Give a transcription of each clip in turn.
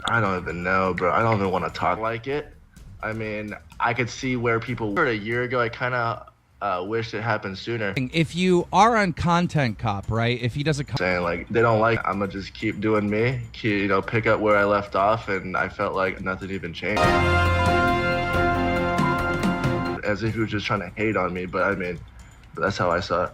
I don't even know, bro. I don't even want to talk like it. I mean, I could see where people were a year ago. I kind of wished it happened sooner. If you are on Content Cop, right? If he doesn't saying like they don't like, I'm gonna just keep doing me, pick up where I left off, and I felt like nothing even changed. As if he was just trying to hate on me, but I mean, that's how I saw it.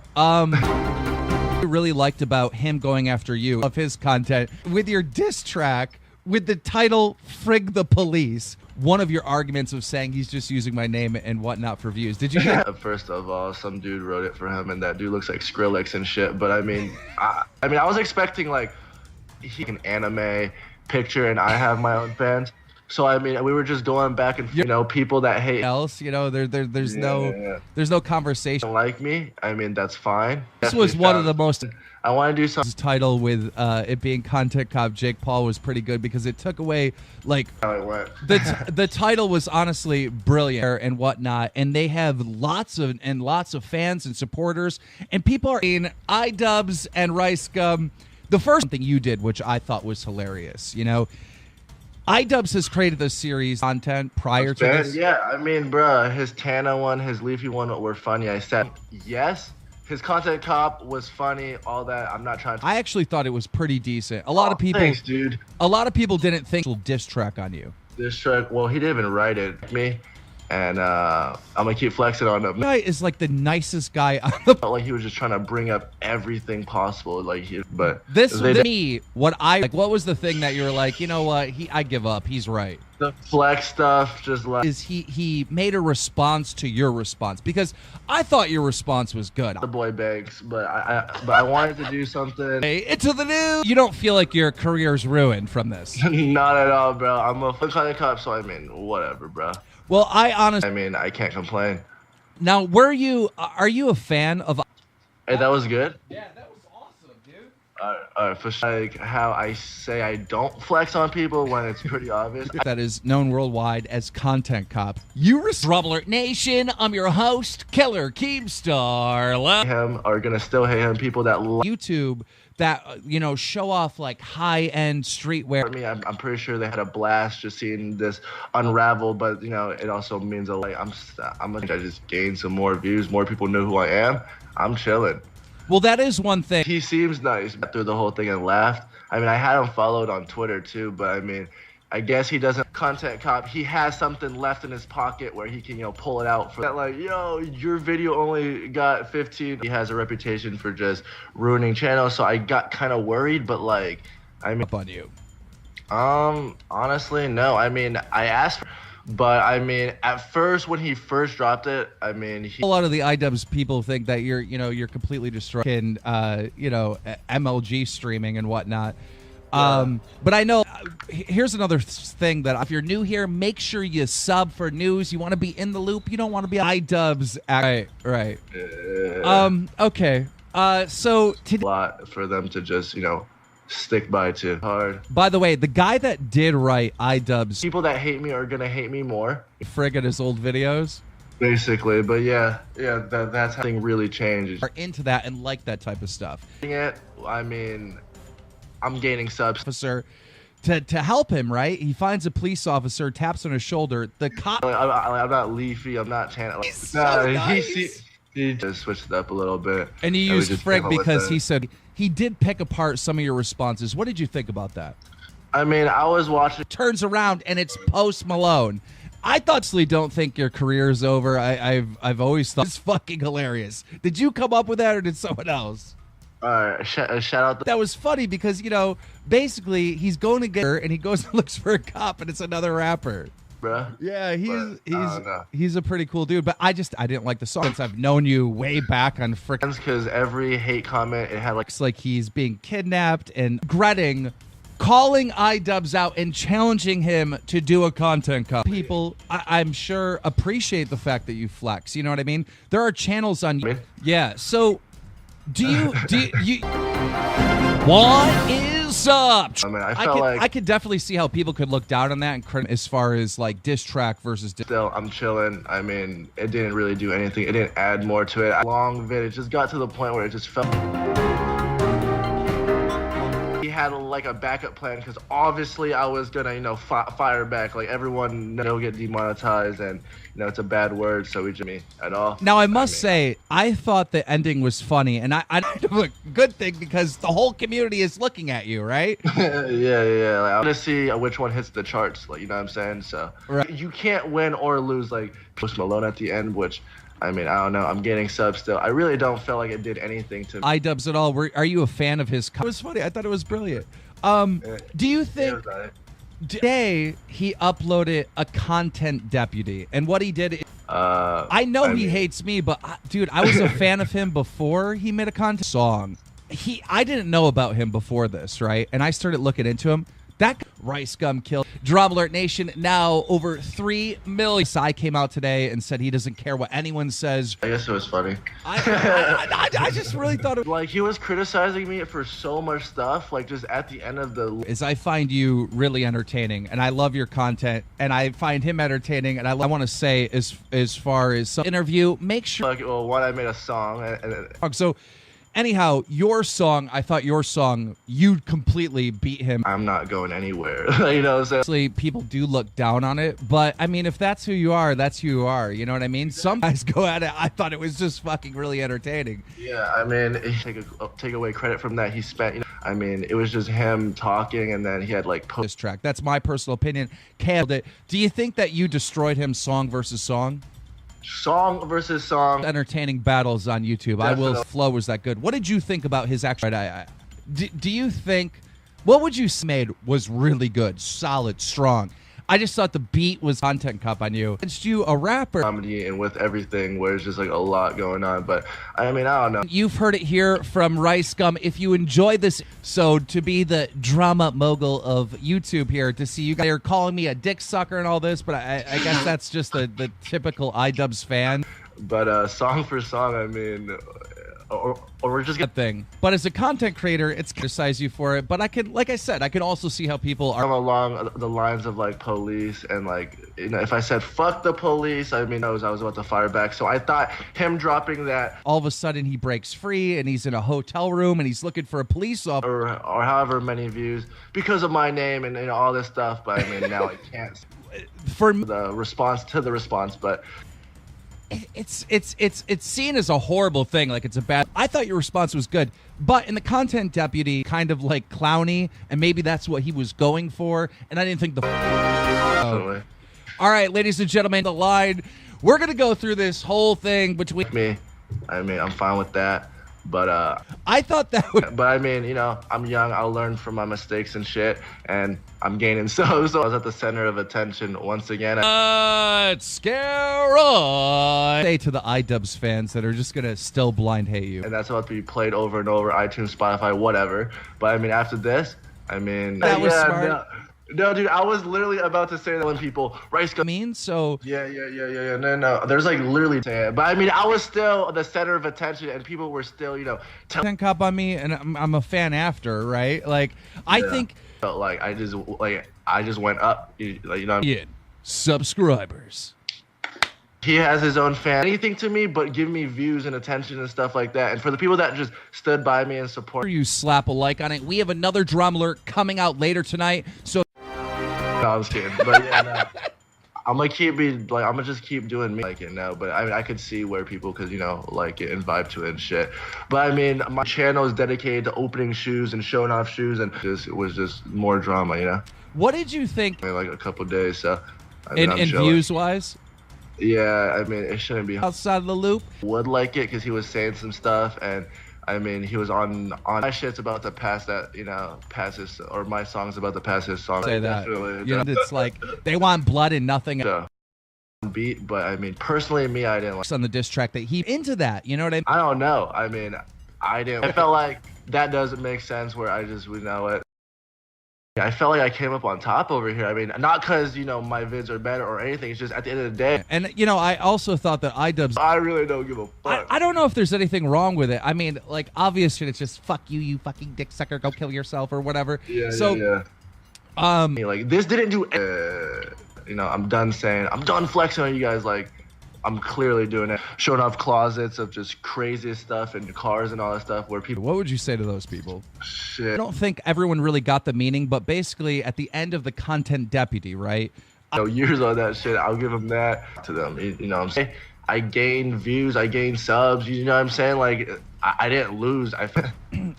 Really liked about him going after you of his content with your diss track with the title "Frig the Police." One of your arguments of saying he's just using my name and whatnot for views. Did you get First of all, some dude wrote it for him, and that dude looks like Skrillex and shit. But I mean, I was expecting like he an anime picture, and I have my own fans. So I mean, we were just going back and people that hate else. There's no conversation. Like me, I mean, that's fine. This was one of the most. I want to do something. Title with it being Content Cop Jake Paul was pretty good because it took away like how it went. the title was honestly brilliant and whatnot, and they have lots of fans and supporters, and people are in iDubbbz and RiceGum. The first thing you did, which I thought was hilarious, iDubbbz has created this series content prior to this. Yeah, I mean, bruh, his Tana one, his Leafy one were funny. I said yes. His Content Cop was funny, all that. I'm not trying to... I actually thought it was pretty decent. A lot of people... Thanks, dude. A lot of people didn't think diss track on you. Diss track? Well, he didn't even write it. Me. And I'm going to keep flexing on him. This guy is like the nicest guy on the... Felt like he was just trying to bring up everything possible. But... What was the thing that you were like, you know what? I give up. He's right. The flex stuff just like... He made a response to your response because I thought your response was good. The boy begs, but I wanted to do something. Hey, into the news. You don't feel like your career's ruined from this? Not at all, bro. I'm a Content Cop, so I mean, whatever, bro. Well, I can't complain. Now, are you a fan of... Hey, that was good? Yeah, that was awesome, dude. For sure. Like how I say I don't flex on people when it's pretty obvious. That is known worldwide as Content Cop. Rubbler Nation, I'm your host, Killer Keemstar. Him are going to still hate him. People that YouTube that show off like high-end streetwear. For me, I'm pretty sure they had a blast just seeing this unravel, but it also means I just gained some more views, more people know who I am. I'm chilling. Well, that is one thing. He seems nice. Through the whole thing and laughed. I mean, I had him followed on Twitter too, but I mean, I guess he doesn't Content Cop. He has something left in his pocket where he can, pull it out for that. Like, yo, your video only got 15. He has a reputation for just ruining channels, so I got kind of worried. But like, I mean, up on you. Honestly, no. I mean, I asked, but I mean, at first when he first dropped it, I mean, a lot of the iDubbbz people think that you're completely destroyed in MLG streaming and whatnot. But I know here's another thing that if you're new here, make sure you sub for news. You want to be in the loop. You don't want to be iDubbbz. Right. Okay. So a lot for them to just stick by to hard. By the way, the guy that did write iDubbbz, people that hate me are gonna hate me more. Frig at his old videos. Basically, but that's how thing really changes. Are into that and like that type of stuff. I mean, I'm gaining subs. Officer to help him, right? He finds a police officer, taps on his shoulder. The cop. I'm not Leafy. I'm not Tana. He's so nice. He just switched it up a little bit. And he used Frig because he said he did pick apart some of your responses. What did you think about that? I mean, I was watching. Turns around and it's Post Malone. I honestly don't think your career's over. I've always thought it's fucking hilarious. Did you come up with that or did someone else? Shout out. That was funny because, basically he's going to get her and he goes and looks for a cop and it's another rapper. Bruh. Yeah, he's a pretty cool dude, but I didn't like the song since I've known you way back on frickin' because every hate comment, it had it's like he's being kidnapped and regretting calling iDubbbz out and challenging him to do a Content Cop. People, I'm sure, appreciate the fact that you flex. You know what I mean? There are channels on you. Yeah, so... Do you what is up? I mean, I could definitely see how people could look down on that and as far as like diss track versus still I'm chilling. I mean, it didn't really do anything. It didn't add more to it. Long vid, it just got to the point where it just felt he had like a backup plan because obviously I was gonna, you know, fire back. Like everyone will get demonetized, and you know it's a bad word, so we just me at all. Now I must say, I thought the ending was funny, and I a good thing because the whole community is looking at you, right? yeah. Like, I want to see which one hits the charts. Like, you know what I'm saying? So right. You can't win or lose. Like Post Malone at the end, which. I mean, I don't know. I'm getting subs still. I really don't feel like it did anything to iDubbbz at all. Are you a fan of his? It was funny. I thought it was brilliant. Do you think today he uploaded a content deputy, and what he did? I know he hates me, but dude, I was a fan of him before he made a content song. I didn't know about him before this, right? And I started looking into him. That RiceGum killed. Drama Alert Nation, now over 3 million. Psy came out today and said he doesn't care what anyone says. I guess it was funny. I just really thought it like he was criticizing me for so much stuff. Like just at the end of the I find you really entertaining, and I love your content, and I find him entertaining. And I want to say, as far as some interview, make sure. Like, well, one, I made a song. So. Anyhow, your song, I thought your song, you completely beat him. I'm not going anywhere. You know, so actually, people do look down on it, but I mean, if that's who you are, that's who you are. You know what I mean? Some guys go at it. I thought it was just fucking really entertaining. Yeah, I mean, take away credit from that. He spent, you know, I mean, it was just him talking, and then he had like this track. That's my personal opinion. Killed it. Do you think that you destroyed him song versus song? Song versus song. Entertaining battles on YouTube. Definitely. I will. Flow was that good. What did you think about his actual? Do you think? What would you made was really good, solid, strong? I just thought the beat was content cop on you. Against you, a rapper. Comedy and with everything, where it's just like a lot going on. But I mean, I don't know. You've heard it here from RiceGum. If you enjoyed this, so to be the drama mogul of YouTube here, to see you guys are calling me a dick sucker and all this, but I guess that's just the typical iDubbbz fan. But song for song, I mean. Or we're just good thing. But as a content creator, it's criticize you for it. But I can, like I said, I can also see how people are along the lines of like police and like, you know, if I said fuck the police, I mean, I was about to fire back. So I thought him dropping that. All of a sudden he breaks free and he's in a hotel room and he's looking for a police officer. Or however many views because of my name and, you know, all this stuff. But I mean, now I can't. For the response to the response, but. It's seen as a horrible thing, like it's a bad. I thought your response was good, but in the content deputy, kind of like clowny, and maybe that's what he was going for. And I didn't think the. All right, ladies and gentlemen, the line. We're gonna go through this whole thing between me. I mean, I'm fine with that, but I thought that would. But I mean, you know, I'm young. I'll learn from my mistakes and shit, and I'm gaining so I was at the center of attention once again. Scare on. Say to the iDubbbz fans that are just gonna still blind hate you, and that's about to be played over and over, iTunes, Spotify, whatever. But I mean, after this, I mean, that was smart. No, dude, I was literally about to say that when people RiceGum. I mean, so yeah. No. There's like literally saying it, but I mean, I was still the center of attention, and people were still, you know, telling cop on me, and I'm a fan after, right? Like, I think. Felt like I just went up, like, you know. Subscribers. He has his own fan. Anything to me, but give me views and attention and stuff like that. And for the people that just stood by me and support. You slap a like on it. We have another Drama Alert coming out later tonight. So. No, I'm just kidding. But yeah, no. I'm gonna just keep doing me like it now. But I mean, I could see where people could, you know, like it and vibe to it and shit. But I mean, my channel is dedicated to opening shoes and showing off shoes, and it was just more drama, you know. What did you think? I mean, like a couple days, so. I mean, in views wise. Yeah, I mean, it shouldn't be outside of the loop. Would like it because he was saying some stuff, and I mean, he was on my shit's about to pass that, you know, pass his, or my song's about to pass his song. Say that. You know, it's like they want blood and nothing. Beat, but I mean, personally, me, I didn't like on the diss track that he into that. You know what I mean? I don't know. I mean, I didn't. I felt like that doesn't make sense. Where we know it. I felt like I came up on top over here. I mean, not because, you know, my vids are better or anything. It's just at the end of the day. And, you know, I also thought that iDubbbz. I really don't give a fuck. I don't know if there's anything wrong with it. I mean, like, obviously, it's just fuck you, you fucking dick sucker. Go kill yourself or whatever. Yeah. Yeah. Like, this didn't do. You know, I'm done flexing on you guys. Like, I'm clearly doing it. Showing off closets of just craziest stuff and cars and all that stuff where people... What would you say to those people? Shit. I don't think everyone really got the meaning, but basically at the end of the content deputy, right? Years on that shit, I'll give them that to them. You know what I'm saying? I gained views, I gained subs, you know what I'm saying? Like, I didn't lose.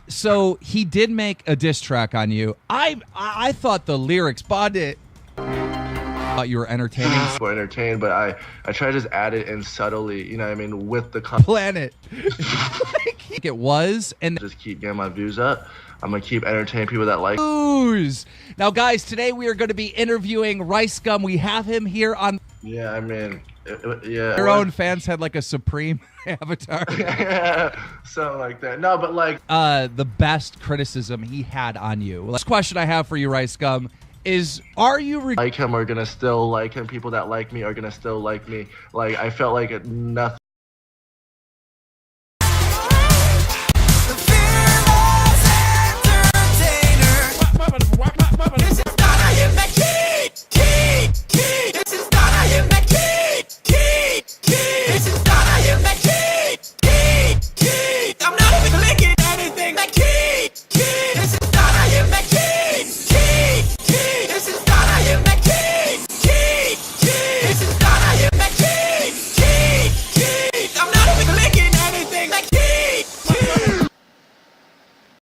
So he did make a diss track on you. I thought the lyrics, but it... thought you were entertaining. For entertained, but I try to just add it in subtly, you know what I mean, with the planet. Like it was, and just keep getting my views up. I'm gonna keep entertaining people that like views. Now, guys, today we are going to be interviewing RiceGum. We have him here on. Yeah, I mean, yeah. Your own fans had like a Supreme avatar. Yeah, something like that. No, but like the best criticism he had on you. Last question I have for you, RiceGum, is are you like him are gonna still like him? People that like me are gonna still like me. Like I felt like nothing.